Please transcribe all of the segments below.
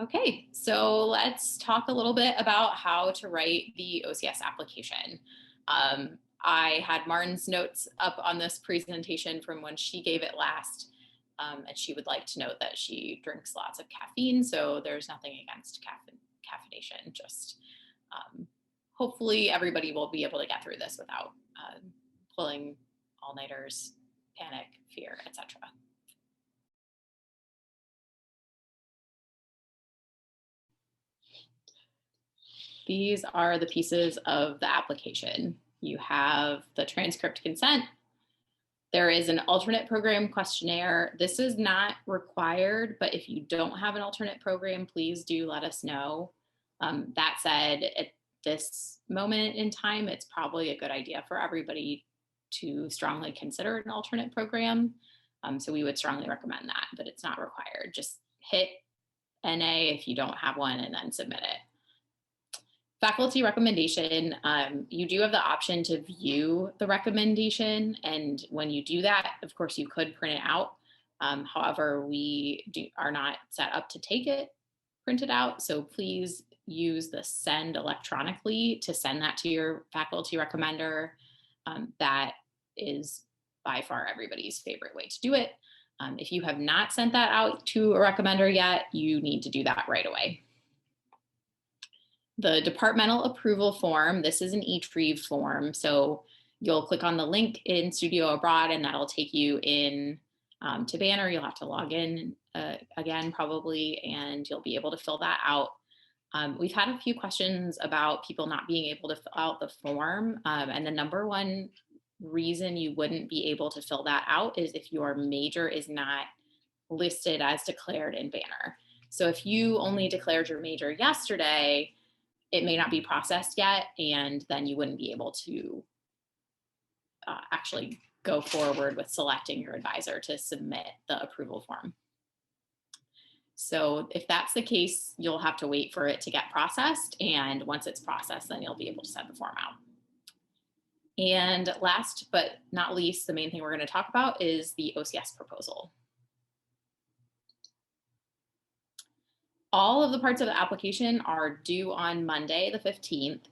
Okay, so let's talk a little bit about how to write the OCS application. I had Martin's notes up on this presentation from when she gave it last, and she would like to note that she drinks lots of caffeine, so there's nothing against caffeination, just hopefully everybody will be able to get through this without pulling all-nighters, panic, fear, etc. These are the pieces of the application. You have the transcript consent. There is an alternate program questionnaire. This is not required, but if you don't have an alternate program, please do let us know. That said, at this moment in time, it's probably a good idea for everybody to strongly consider an alternate program. So we would strongly recommend that, but it's not required. Just hit NA if you don't have one and then submit it. Faculty recommendation, you do have the option to view the recommendation, and when you do that, of course, you could print it out. However, we are not set up to take it printed out, so please use the send electronically to send that to your faculty recommender. That is by far everybody's favorite way to do it. If you have not sent that out to a recommender yet, you need to do that right away. The departmental approval form, this is an eTreeve form. So you'll click on the link in Studio Abroad and that'll take you in to Banner. You'll have to log in again probably, and you'll be able to fill that out. We've had a few questions about people not being able to fill out the form. And the number one reason you wouldn't be able to fill that out is if your major is not listed as declared in Banner. So if you only declared your major yesterday, it may not be processed yet, and then you wouldn't be able to actually go forward with selecting your advisor to submit the approval form. So if that's the case, you'll have to wait for it to get processed, and once it's processed, then you'll be able to send the form out. And last but not least, the main thing we're going to talk about is the OCS proposal. All of the parts of the application are due on Monday, the 15th.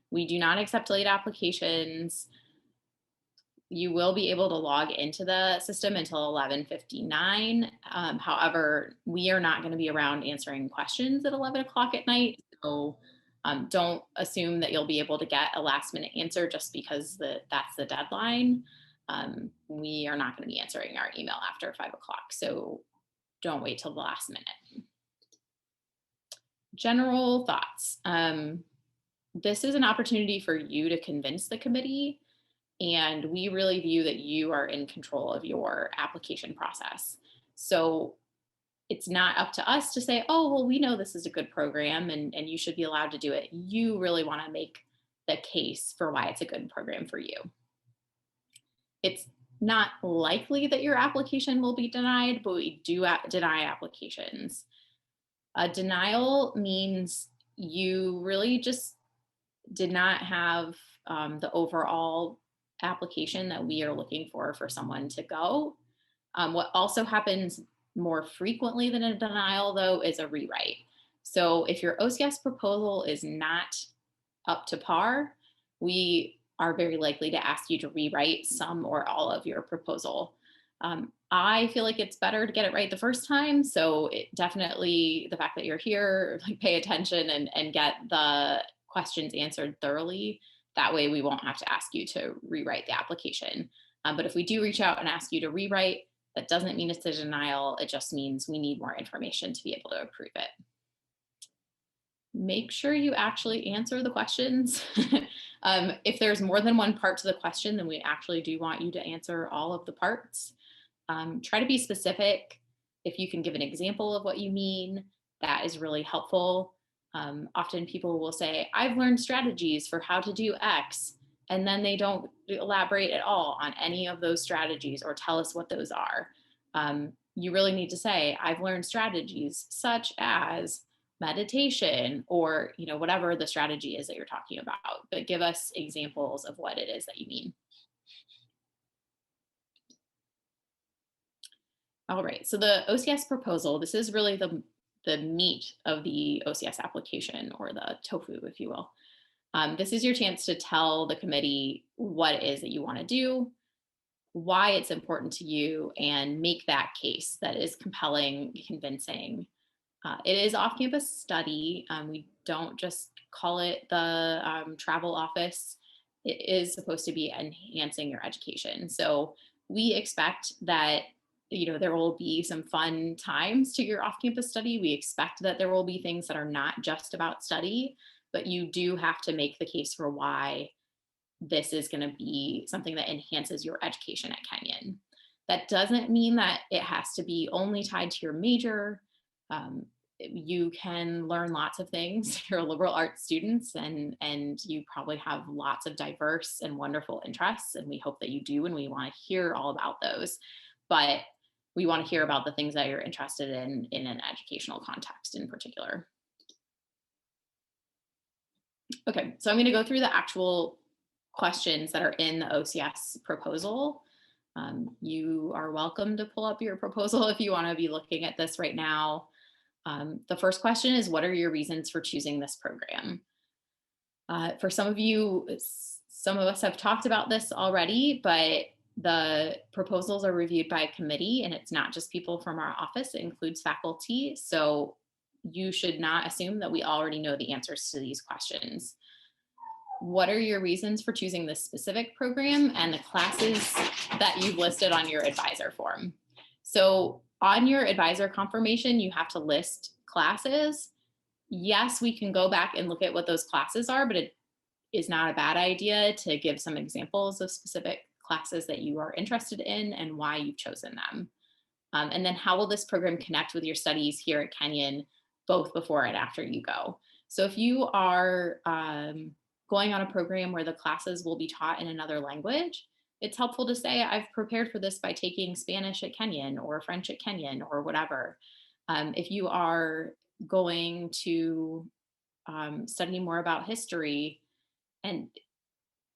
We do not accept late applications. You will be able to log into the system until 11:59. However, we are not going to be around answering questions at 11 o'clock at night. So don't assume that you'll be able to get a last minute answer just because that's the deadline. We are not going to be answering our email after 5 o'clock. So don't wait till the last minute. General thoughts. This is an opportunity for you to convince the committee, and we really view that you are in control of your application process. So it's not up to us to say, oh, well, we know this is a good program and you should be allowed to do it. You really want to make the case for why it's a good program for you. It's not likely that your application will be denied, but we do deny applications. A denial means you really just did not have the overall application that we are looking for someone to go. What also happens more frequently than a denial, though, is a rewrite. So if your OCS proposal is not up to par, we are very likely to ask you to rewrite some or all of your proposal. I feel like it's better to get it right the first time. So definitely the fact that you're here, like, pay attention and get the questions answered thoroughly. That way we won't have to ask you to rewrite the application. But if we do reach out and ask you to rewrite, that doesn't mean it's a denial. It just means we need more information to be able to approve it. Make sure you actually answer the questions. If there's more than one part to the question, then we actually do want you to answer all of the parts. Try to be specific. If you can give an example of what you mean, that is really helpful. Often people will say, I've learned strategies for how to do X, and then they don't elaborate at all on any of those strategies or tell us what those are. You really need to say, I've learned strategies such as meditation, or whatever the strategy is that you're talking about, but give us examples of what it is that you mean. All right, so the OCS proposal, this is really the the meat of the OCS application, or the tofu, if you will. This is your chance to tell the committee what it is that you want to do, why it's important to you, and make that case that is compelling, convincing. It is off-campus study. We don't just call it the travel office. It is supposed to be enhancing your education. So we expect that there will be some fun times to your off-campus study. We expect that there will be things that are not just about study, but you do have to make the case for why this is going to be something that enhances your education at Kenyon. That doesn't mean that it has to be only tied to your major. You can learn lots of things. You're liberal arts students, and you probably have lots of diverse and wonderful interests, and we hope that you do, and we want to hear all about those. But we want to hear about the things that you're interested in an educational context in particular. Okay, so I'm going to go through the actual questions that are in the OCS proposal. You are welcome to pull up your proposal if you want to be looking at this right now. The first question is, what are your reasons for choosing this program? For some of you, some of us have talked about this already, but the proposals are reviewed by a committee, and it's not just people from our office, it includes faculty. So you should not assume that we already know the answers to these questions. What are your reasons for choosing this specific program and the classes that you've listed on your advisor form? So on your advisor confirmation, you have to list classes. Yes, we can go back and look at what those classes are, but it is not a bad idea to give some examples of specific classes that you are interested in and why you've chosen them. And then how will this program connect with your studies here at Kenyon, both before and after you go? So if you are going on a program where the classes will be taught in another language, it's helpful to say, I've prepared for this by taking Spanish at Kenyon or French at Kenyon or whatever. If you are going to study more about history, and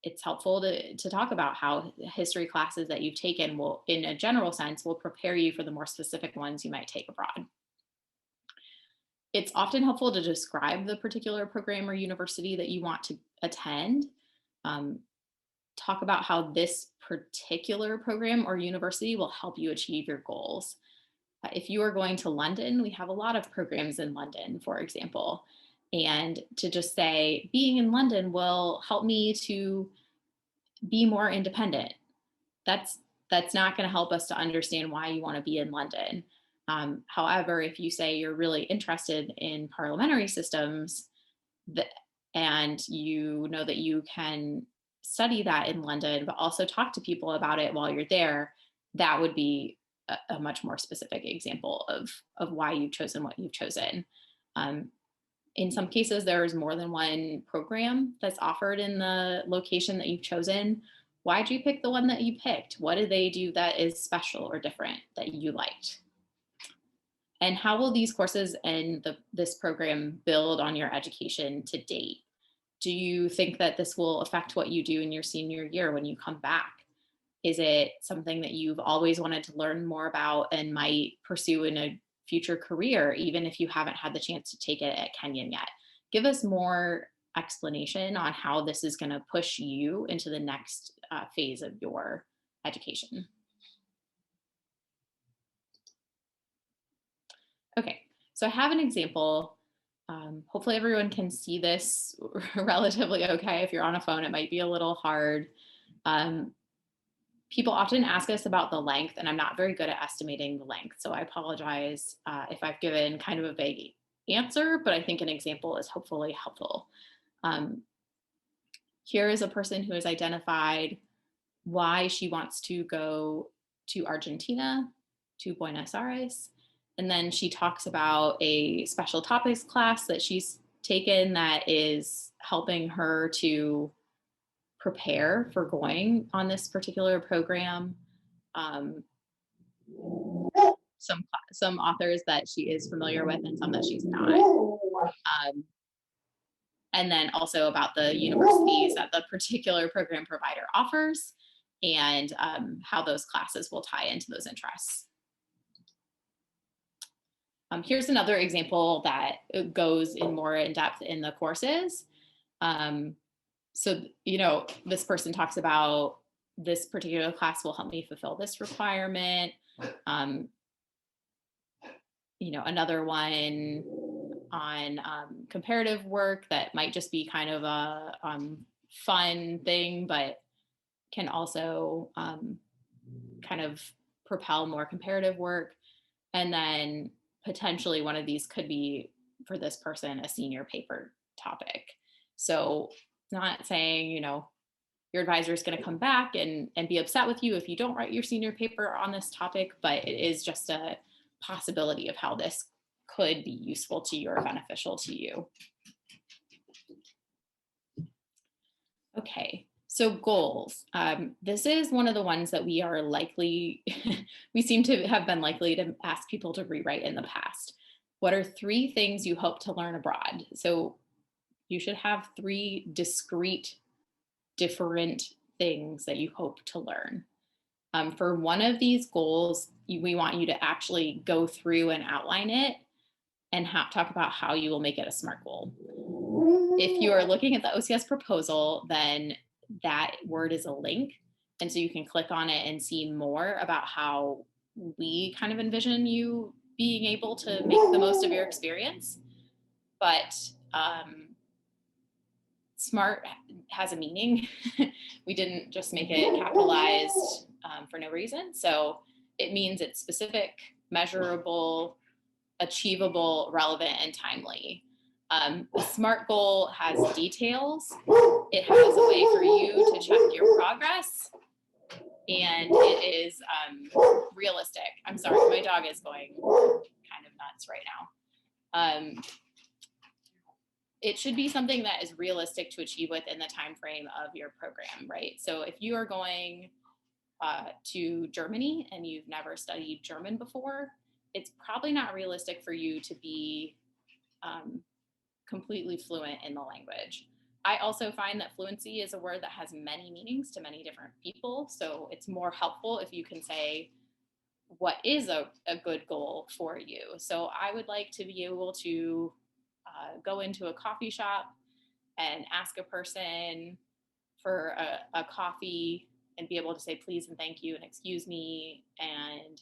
it's helpful to talk about how history classes that you've taken will, in a general sense, will prepare you for the more specific ones you might take abroad. It's often helpful to describe the particular program or university that you want to attend. Talk about how this particular program or university will help you achieve your goals. If you are going to London, we have a lot of programs in London, for example. And to just say, being in London will help me to be more independent. That's not going to help us to understand why you want to be in London. However, if you say you're really interested in parliamentary systems, and you know that you can study that in London, but also talk to people about it while you're there, that would be a much more specific example of why you've chosen what you've chosen. In some cases, there's more than one program that's offered in the location that you've chosen. Why'd you pick the one that you picked? What do they do that is special or different that you liked? And how will these courses and this program build on your education to date? Do you think that this will affect what you do in your senior year when you come back? Is it something that you've always wanted to learn more about and might pursue in a future career, even if you haven't had the chance to take it at Kenyon yet? Give us more explanation on how this is going to push you into the next phase of your education. Okay, so I have an example. Hopefully everyone can see this relatively okay. If you're on a phone, it might be a little hard. People often ask us about the length, and I'm not very good at estimating the length. So I apologize if I've given kind of a vague answer, but I think an example is hopefully helpful. Here is a person who has identified why she wants to go to Argentina, to Buenos Aires. And then she talks about a special topics class that she's taken that is helping her to prepare for going on this particular program. Some authors that she is familiar with and some that she's not. And then also about the universities that the particular program provider offers and how those classes will tie into those interests. Here's another example that goes in more in depth in the courses. So, this person talks about this particular class will help me fulfill this requirement. Um, another one on comparative work that might just be kind of a fun thing, but can also kind of propel more comparative work. And then potentially one of these could be, for this person, a senior paper topic. So not saying, your advisor is going to come back and be upset with you if you don't write your senior paper on this topic, but it is just a possibility of how this could be useful to you or beneficial to you. Okay, so goals. This is one of the ones that we are likely, we seem to have been likely to ask people to rewrite in the past. What are 3 things you hope to learn abroad? So you should have 3 discrete, different things that you hope to learn. For one of these goals, we want you to actually go through and outline it and talk about how you will make it a SMART goal. If you are looking at the OCS proposal, then that word is a link. And so you can click on it and see more about how we kind of envision you being able to make the most of your experience. But SMART has a meaning. We didn't just make it capitalized for no reason. So it means it's specific, measurable, achievable, relevant, and timely. The SMART goal has details. It has a way for you to check your progress, and it is realistic. I'm sorry, my dog is going kind of nuts right now. It should be something that is realistic to achieve within the time frame of your program, right? So if you are going to Germany and you've never studied German before, it's probably not realistic for you to be completely fluent in the language. I also find that fluency is a word that has many meanings to many different people. So it's more helpful if you can say, what is a good goal for you? So I would like to be able to go into a coffee shop and ask a person for a coffee and be able to say please and thank you and excuse me, and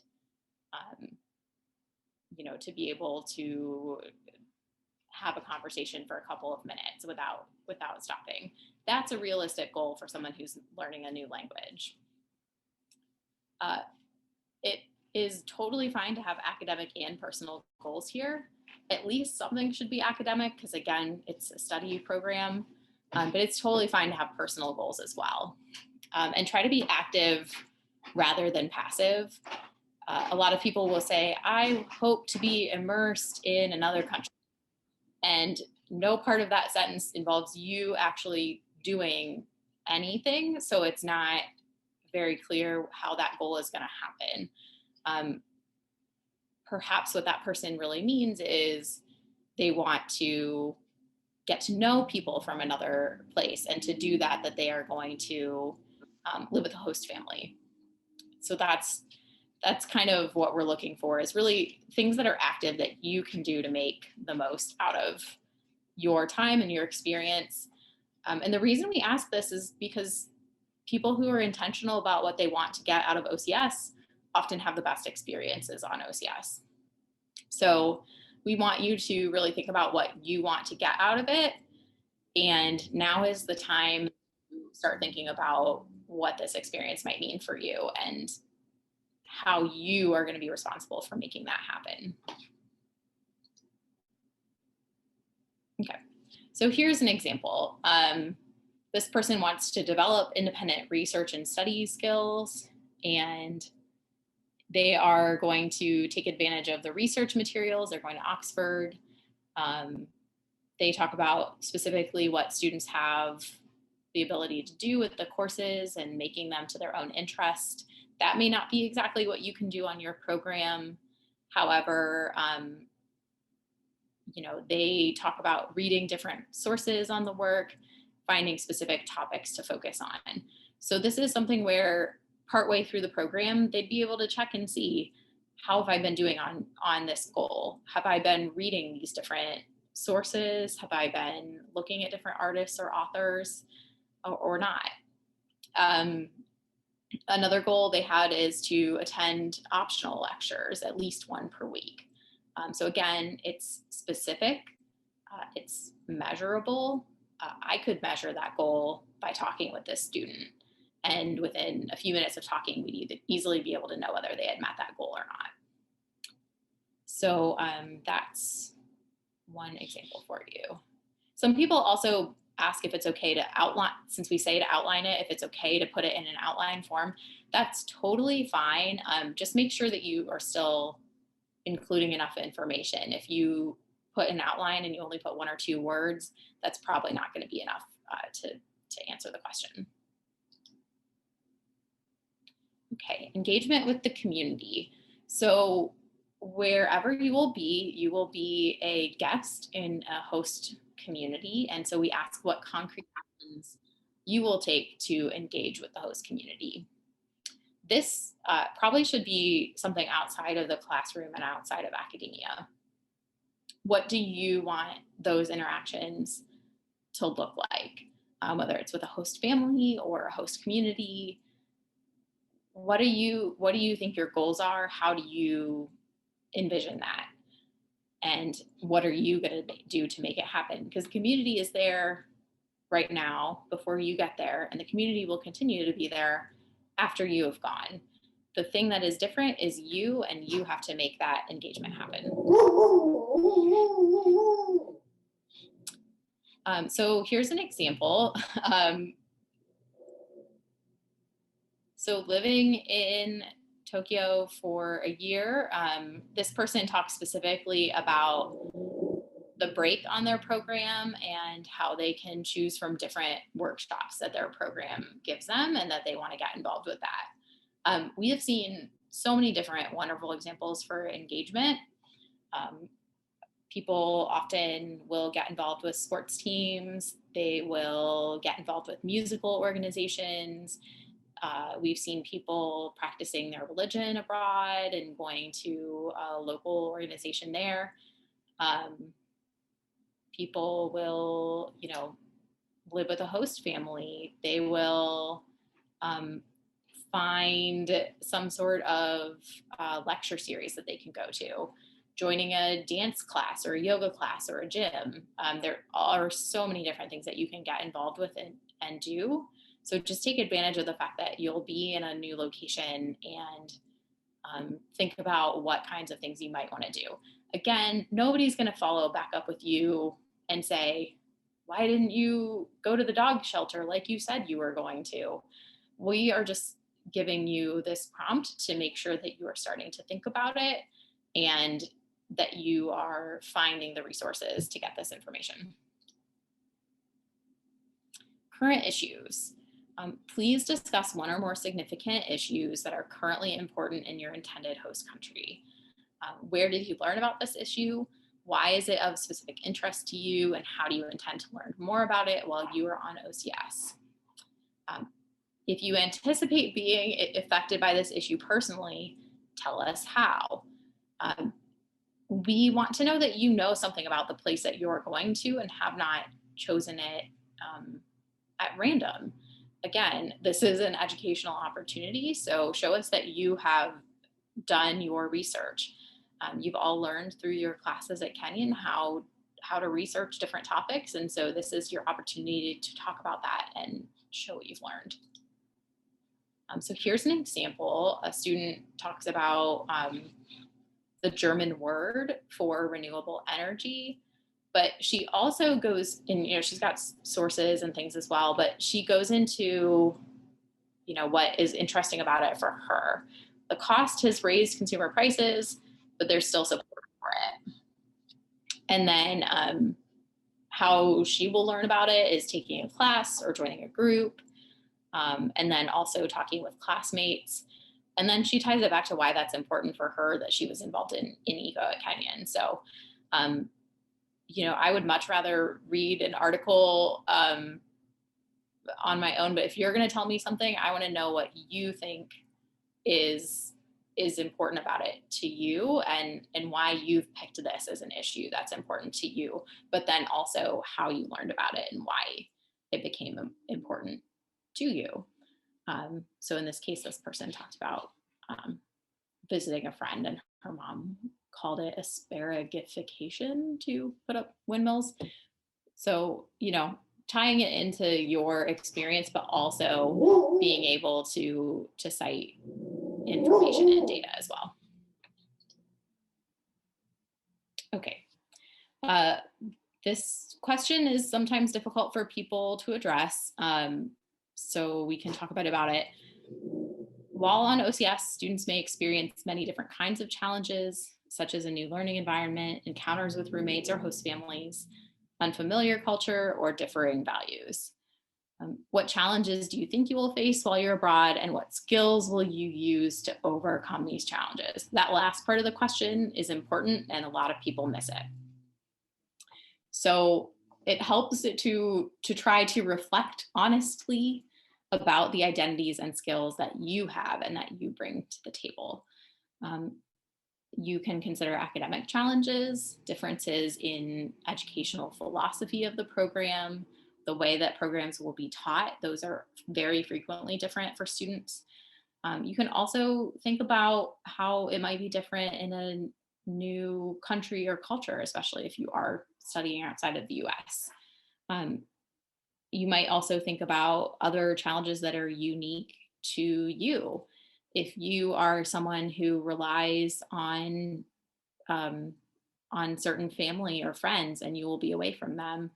to be able to have a conversation for a couple of minutes without stopping. That's a realistic goal for someone who's learning a new language. It is totally fine to have academic and personal goals here. At least something should be academic because, again, it's a study program, but it's totally fine to have personal goals as well. And try to be active rather than passive. A lot of people will say, I hope to be immersed in another country. And no part of that sentence involves you actually doing anything. So it's not very clear how that goal is going to happen. Perhaps what that person really means is they want to get to know people from another place, and to do that they are going to live with a host family. So that's kind of what we're looking for, is really things that are active that you can do to make the most out of your time and your experience. And the reason we ask this is because people who are intentional about what they want to get out of OCS often have the best experiences on OCS. So we want you to really think about what you want to get out of it. And now is the time to start thinking about what this experience might mean for you and how you are going to be responsible for making that happen. Okay, so here's an example. This person wants to develop independent research and study skills, and they are going to take advantage of the research materials. They're going to Oxford. They talk about specifically what students have the ability to do with the courses and making them to their own interest. That may not be exactly what you can do on your program. However, they talk about reading different sources on the work, finding specific topics to focus on. So this is something where partway through the program, they'd be able to check and see, how have I been doing on this goal? Have I been reading these different sources? Have I been looking at different artists or authors, or not? Another goal they had is to attend optional lectures, at least one per week. So again, it's specific, it's measurable. I could measure that goal by talking with this student. And within a few minutes of talking, we'd easily be able to know whether they had met that goal or not. So that's one example for you. Some people also ask if it's okay to outline, since we say to outline it, if it's okay to put it in an outline form. That's totally fine. Just make sure that you are still including enough information. If you put an outline and you only put 1 or 2 words, that's probably not going to be enough to answer the question. Okay, engagement with the community. So wherever you will be a guest in a host community. And so we ask what concrete actions you will take to engage with the host community. This probably should be something outside of the classroom and outside of academia. What do you want those interactions to look like? Whether it's with a host family or a host community. What do you think your goals are? How do you envision that? And what are you going to do to make it happen? Because the community is there right now before you get there, and the community will continue to be there after you have gone. The thing that is different is you, and you have to make that engagement happen. So here's an example. So living in Tokyo for a year, this person talks specifically about the break on their program and how they can choose from different workshops that their program gives them and that they want to get involved with that. We have seen so many different wonderful examples for engagement. People often will get involved with sports teams. They will get involved with musical organizations. We've seen people practicing their religion abroad and going to a local organization there. People will, live with a host family. They will find some sort of lecture series that they can go to, joining a dance class or a yoga class or a gym. There are so many different things that you can get involved with and do. So just take advantage of the fact that you'll be in a new location and think about what kinds of things you might want to do. Again, nobody's going to follow back up with you and say, why didn't you go to the dog shelter like you said you were going to? We are just giving you this prompt to make sure that you are starting to think about it and that you are finding the resources to get this information. Current issues. Please discuss 1 or more significant issues that are currently important in your intended host country. Where did you learn about this issue? Why is it of specific interest to you? And how do you intend to learn more about it while you are on OCS? If you anticipate being affected by this issue personally, tell us how. We want to know that you know something about the place that you're going to and have not chosen it at random. Again, this is an educational opportunity, so show us that you have done your research. You've all learned through your classes at Kenyon how to research different topics, and so this is your opportunity to talk about that and show what you've learned. So here's an example. A student talks about the German word for renewable energy, but she also goes in, she's got sources and things as well, but she goes into, what is interesting about it for her. The cost has raised consumer prices, but there's still support for it. And then how she will learn about it is taking a class or joining a group, and then also talking with classmates. And then she ties it back to why that's important for her that she was involved in ECO at Kenyon. So, I would much rather read an article on my own, but if you're going to tell me something, I want to know what you think is is important about it to you, and why you've picked this as an issue that's important to you, but then also how you learned about it and why it became important to you. So in this case, this person talked about visiting a friend, and her mom called it asparagification to put up windmills. So, tying it into your experience, but also being able to cite information and data as well. Okay. This question is sometimes difficult for people to address, so we can talk a bit about it. While on OCS, students may experience many different kinds of challenges, such as a new learning environment, encounters with roommates or host families, unfamiliar culture, or differing values. What challenges do you think you will face while you're abroad, and what skills will you use to overcome these challenges? That last part of the question is important, and a lot of people miss it. So it helps to try to reflect honestly about the identities and skills that you have and that you bring to the table. You can consider academic challenges, differences in educational philosophy of the program, the way that programs will be taught. Those are very frequently different for students. You can also think about how it might be different in a new country or culture, especially if you are studying outside of the US. You might also think about other challenges that are unique to you. If you are someone who relies on certain family or friends and you will be away from them,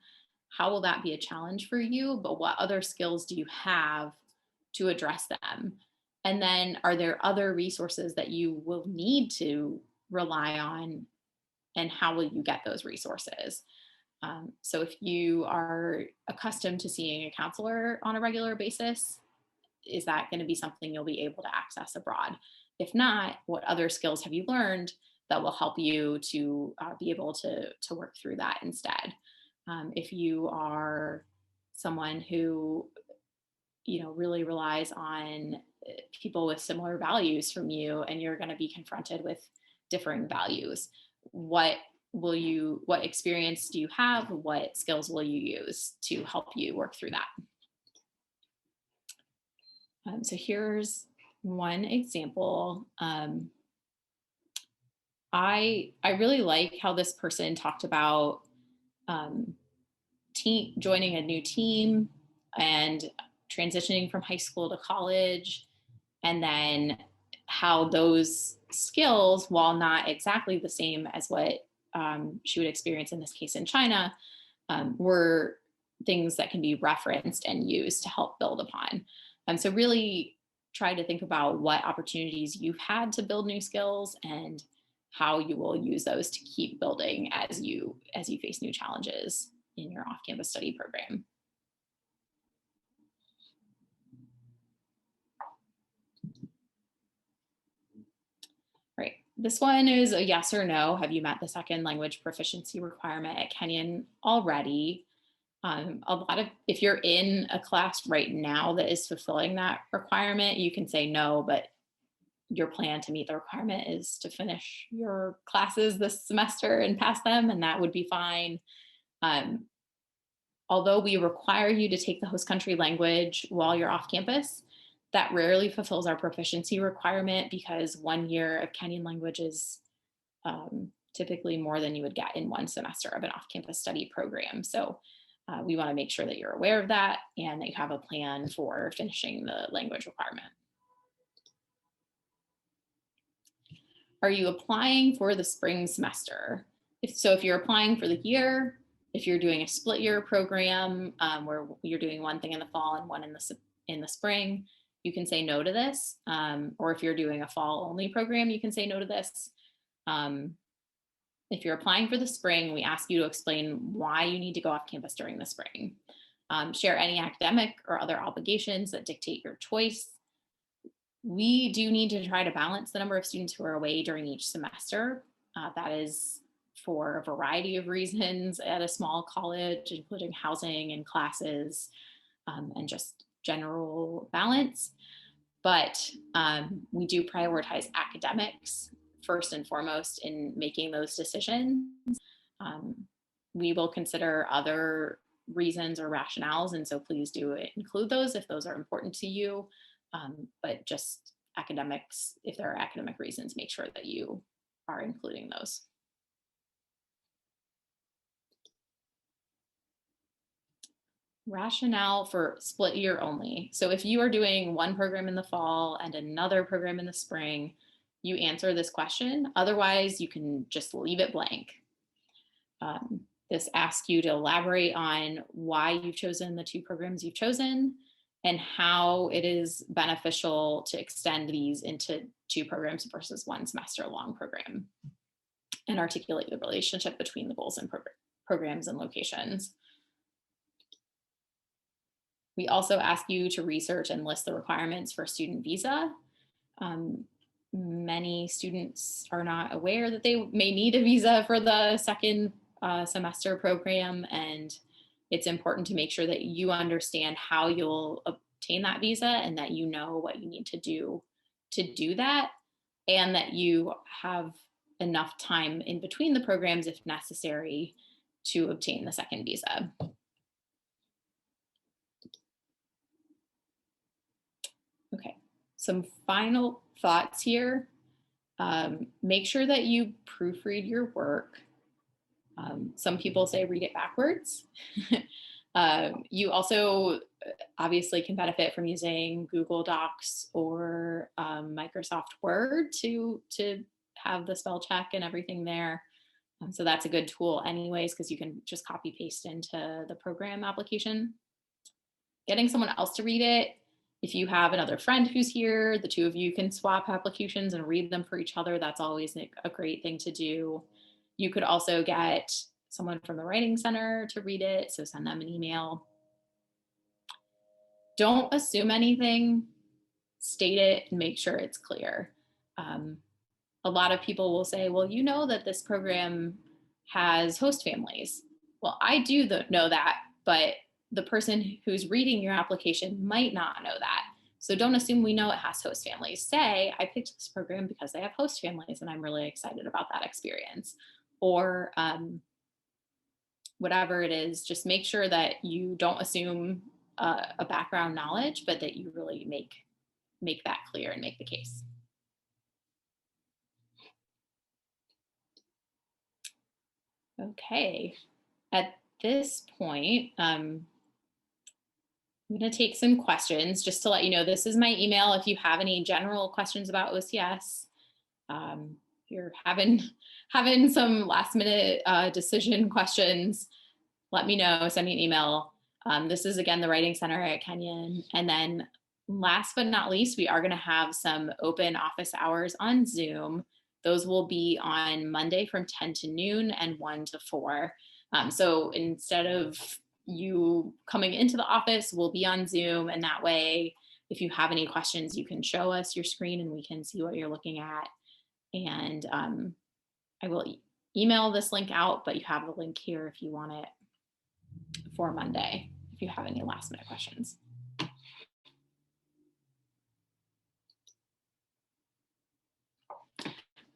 how will that be a challenge for you? But what other skills do you have to address them? And then are there other resources that you will need to rely on, and how will you get those resources? So if you are accustomed to seeing a counselor on a regular basis, is that going to be something you'll be able to access abroad? If not, what other skills have you learned that will help you to be able to work through that instead? If you are someone who really relies on people with similar values from you, and you're going to be confronted with differing values, what experience do you have? What skills will you use to help you work through that? So here's one example. I really like how this person talked about joining a new team and transitioning from high school to college, and then how those skills, while not exactly the same as what she would experience in this case in China, were things that can be referenced and used to help build upon. So really try to think about what opportunities you've had to build new skills and how you will use those to keep building as you face new challenges in your off-campus study program. Right. This one is a yes or no. Have you met the second language proficiency requirement at Kenyon already? If you're in a class right now that is fulfilling that requirement, you can say no, but your plan to meet the requirement is to finish your classes this semester and pass them, and that would be fine. Although we require you to take the host country language while you're off campus, that rarely fulfills our proficiency requirement, because 1 year of Kenyan language is typically more than you would get in 1 semester of an off-campus study program. So we want to make sure that you're aware of that and that you have a plan for finishing the language requirement. Are you applying for the spring semester? If you're applying for the year, if you're doing a split year program where you're doing one thing in the fall and one in the spring, you can say no to this. Or if you're doing a fall only program, you can say no to this. If you're applying for the spring, we ask you to explain why you need to go off campus during the spring. Share any academic or other obligations that dictate your choice. We do need to try to balance the number of students who are away during each semester. That is for a variety of reasons at a small college, including housing and classes, and just general balance. But we do prioritize academics first and foremost in making those decisions. We will consider other reasons or rationales, and so please do include those if those are important to you. But just academics, if there are academic reasons, make sure that you are including those. Rationale for split year only. So if you are doing one program in the fall and another program in the spring, you answer this question. Otherwise, you can just leave it blank. This asks you to elaborate on why you've chosen the two programs you've chosen and how it is beneficial to extend these into two programs versus one semester long program, and articulate the relationship between the goals and programs and locations. We also ask you to research and list the requirements for a student visa. Many students are not aware that they may need a visa for the second semester program, and it's important to make sure that you understand how you'll obtain that visa and that you know what you need to do that, and that you have enough time in between the programs if necessary to obtain the second visa. Okay, some final thoughts here. Make sure that you proofread your work. Some people say read it backwards. You also obviously can benefit from using Google Docs or Microsoft Word to have the spell check and everything there. So that's a good tool anyways, because you can just copy paste into the program application. Getting someone else to read it. If you have another friend who's here, the two of you can swap applications and read them for each other. That's always a great thing to do. You could also get someone from the Writing Center to read it, so send them an email. Don't assume anything, state it and make sure it's clear. A lot of people will say, well, you know that this program has host families. Well, I do know that, but the person who's reading your application might not know that. So don't assume we know it has host families. Say, I picked this program because they have host families and I'm really excited about that experience. Or whatever it is, just make sure that you don't assume a background knowledge, but that you really make that clear and make the case. Okay, at this point, I'm going to take some questions just to let you know this is my email. If you have any general questions about OCS, you're having some last minute decision questions, let me know, send me an email. This is again the Writing Center at Kenyon. And then last but not least, we are going to have some open office hours on Zoom. Those will be on Monday from 10 to noon and 1 to 4. So instead of you coming into the office, we'll be on Zoom, and that way, if you have any questions, you can show us your screen and we can see what you're looking at. And I will email this link out, but you have the link here if you want it for Monday, if you have any last minute questions.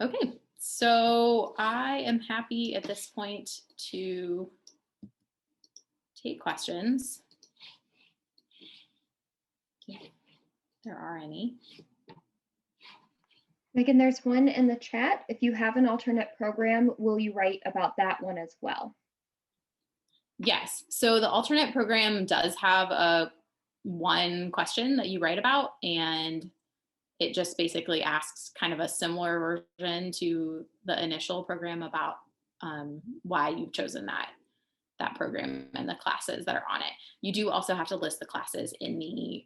Okay, so I am happy at this point to take questions, if there are any. Megan, there's one in the chat. If you have an alternate program, will you write about that one as well? Yes, so the alternate program does have one question that you write about, and it just basically asks kind of a similar version to the initial program about why you've chosen that program and the classes that are on it. You do also have to list the classes in the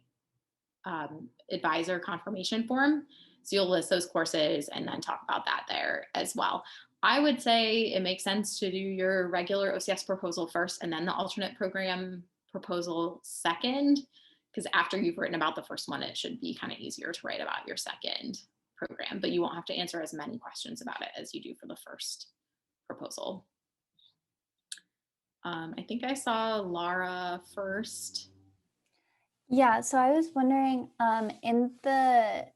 advisor confirmation form. So you'll list those courses and then talk about that there as well. I would say it makes sense to do your regular OCS proposal first and then the alternate program proposal second, because after you've written about the first one, it should be kind of easier to write about your second program, but you won't have to answer as many questions about it as you do for the first proposal. I think I saw Laura first. Yeah, so I was wondering, in the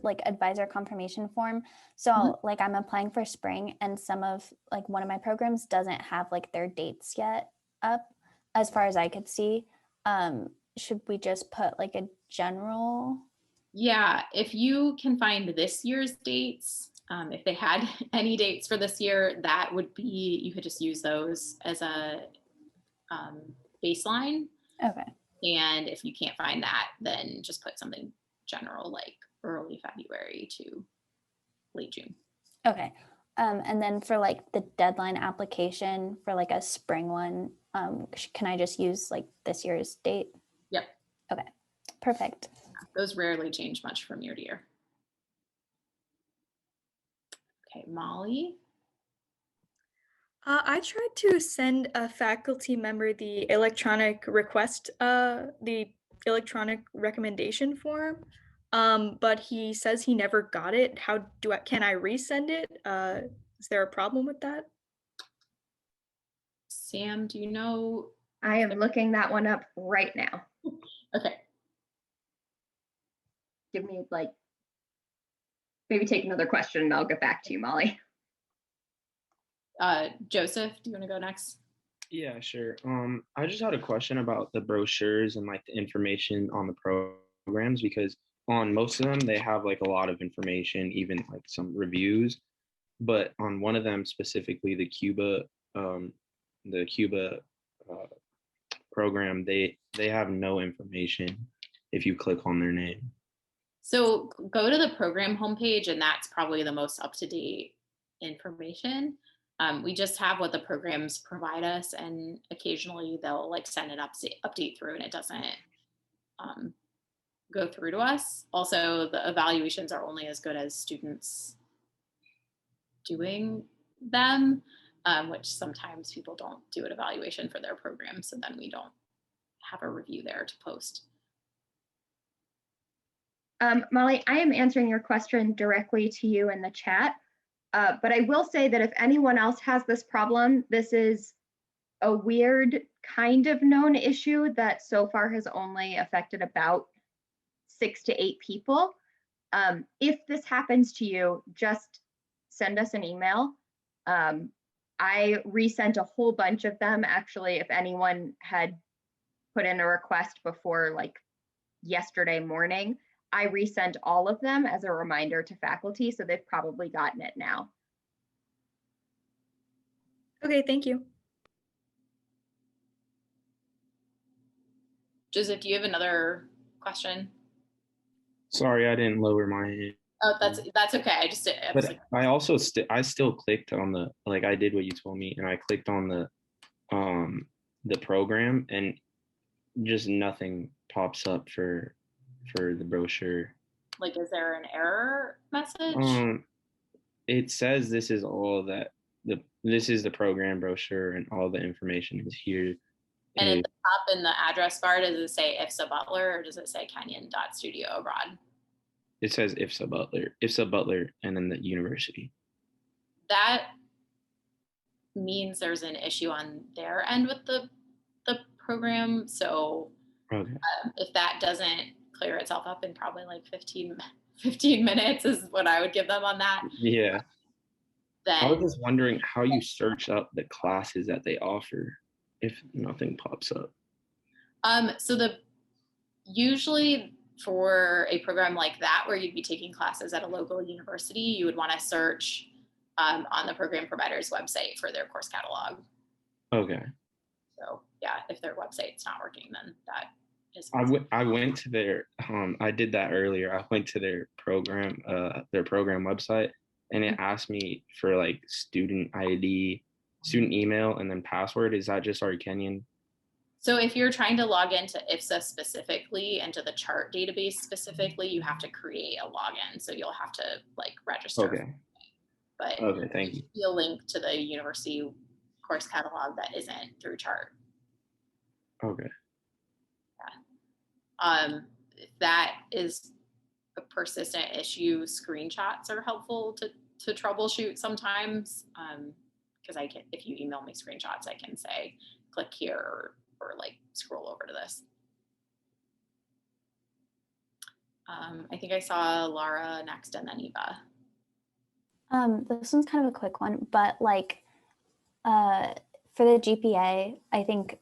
like advisor confirmation form, Mhm. so like I'm applying for spring and some of like one of my programs doesn't have like their dates yet up as far as I could see. Should we just put like a general? Yeah, if you can find this year's dates, if they had any dates for this year, that would be, you could just use those as a um, baseline. Okay. And if you can't find that, then just put something general like early February to late June. Okay. And then for like the deadline application for like a spring one, can I just use like this year's date? Yep. Okay, perfect. Those rarely change much from year to year. Okay, Molly. I tried to send a faculty member the electronic request, the electronic recommendation form, but he says he never got it. Can I resend it? Is there a problem with that? Sam, do you know? I am looking that one up right now. Okay. Give me like, maybe take another question and I'll get back to you, Molly. Joseph, do you want to go next? Yeah, sure. I just had a question about the brochures and like the information on the programs because on most of them they have like a lot of information, even like some reviews. But on one of them specifically, the Cuba uh, program, they have no information if you click on their name. So go to the program homepage, and that's probably the most up-to-date information. We just have what the programs provide us, and occasionally they'll like send an update through, and it doesn't go through to us. Also, the evaluations are only as good as students doing them, which sometimes people don't do an evaluation for their program, so then we don't have a review there to post. Molly, I am answering your question directly to you in the chat, but I will say that if anyone else has this problem, this is a weird kind of known issue that so far has only affected about 6 to 8 people. If this happens to you, just send us an email. I resent a whole bunch of them. Actually, if anyone had put in a request before like yesterday morning, I resent all of them as a reminder to faculty, so they've probably gotten it now. Okay, thank you. Joseph, do you have another question? Sorry, I didn't lower my hand. Oh, that's okay. I was But like, I still clicked on the, like I did what you told me, and I clicked on the program, and just nothing pops up for the brochure. like, is there an error message? It says this is all that this is the program brochure and all the information is here. And at the top in the address bar, does it say IFSA Butler or does it say Kenyon.studio abroad? It says IFSA Butler, and then the university. That means there's an issue on their end with the program. So Okay. If that doesn't clear itself up in probably like 15 minutes is what I would give them on that. Yeah. Then I was just wondering how you search up the classes that they offer if nothing pops up. So usually for a program like that where you'd be taking classes at a local university, you would want to search on the program provider's website for their course catalog. Okay. So yeah, if their website's not working, then that is. I went to their I did that earlier. I went to their program website, and it asked me for like student ID, student email, and then password. Is that just our Kenyon? So if you're trying to log into IFSA specifically and to the chart database specifically, you have to create a login. So you'll have to like register. Okay. But okay, thank you. A link to the university course catalog that isn't through chart. Okay. Yeah. If that is a persistent issue, screenshots are helpful to troubleshoot sometimes. Because if you email me screenshots, I can say, click here or like scroll over to this. I think I saw Laura next and then Eva. This one's kind of a quick one, but like for the GPA, I think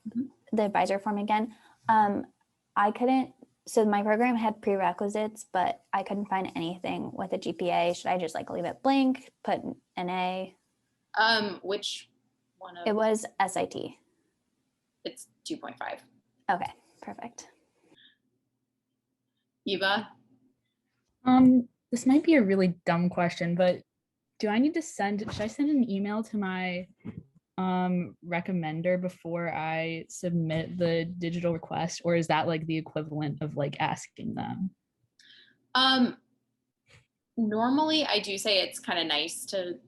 the advisor form again, I couldn't, so my program had prerequisites, but I couldn't find anything with a GPA. Should I just like leave it blank, put an A? Which one of It was SIT. It's 2.5. Okay, perfect. Eva? This might be a really dumb question, but should I send an email to my recommender before I submit the digital request, or is that like the equivalent of like asking them? Normally I do say it's kind of nice to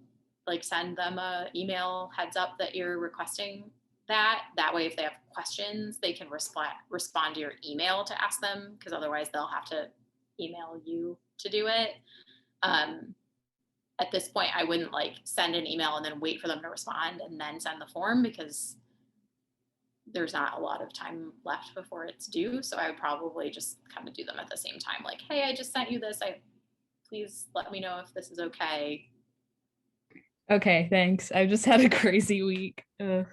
like send them a email heads up that you're requesting that way if they have questions they can respond to your email to ask them, because otherwise they'll have to email you to do it. At this point I wouldn't like send an email and then wait for them to respond and then send the form, because there's not a lot of time left before it's due. So I would probably just kind of do them at the same time, like, hey, I just sent you this, please let me know if this is okay. Okay, thanks. I've just had a crazy week. Yeah,